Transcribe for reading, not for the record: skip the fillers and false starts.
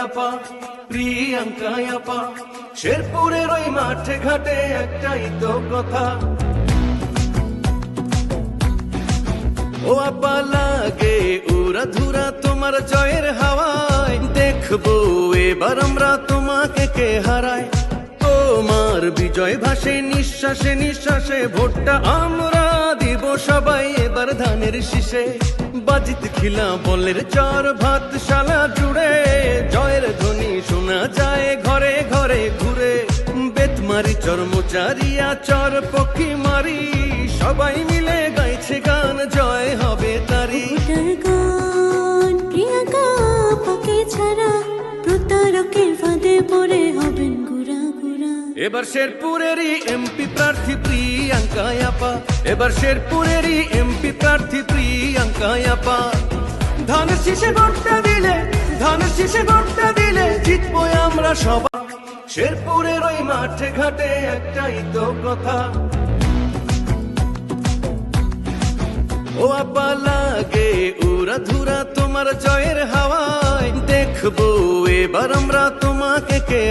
আপা প্রিয়াঙ্কা আপা শেরপুরের ওই মাঠে ঘাটে একটাই তো কথা, ও আপা লাগে উড়া ধুরা তোমার জয়ের হাওয়ায়, দেখবো এবার আমরা তোমাকে কে হারায়। তোমার বিজয় ভাসে নিঃশ্বাসে নিঃশ্বাসে, ভোটটা আমরা দিব সবাই এবার ধানের শীষে। বাজিত খিলা বলের চর ভাতশালা জুড়ে, জয়ের ধ্বনি শোনা যায় ঘরে ঘরে ঘুরে। বেতমারি চরমচারিয়া চর পক্ষী মারি, সবাই মিলে গাইছে গান, জয় হবে তারি। প্রিয়াঙ্কা আপাকে ছাড়া প্রতারকের ফাঁদে পড়ে হবেন গুড়া গুড়া। এবার শেরপুরেরই এমপি প্রার্থী প্রিয়াঙ্কা আপা, এবার শেরপুরেরই এমপি প্রার্থী প্রিয়াঙ্কা আপা। ধানের শীষে ভোটটা দিলে, ধানের শীষে ভোটটা দিলে জিতবো আমরা সবাই। শেরপুরের ওই মাঠে ঘাটে একটাই তো কথা, ও আপা লাগে উড়া ধুরা তোমার জয়ের হাওয়ায়, দেখবো এবার আমরা তোমাকে কে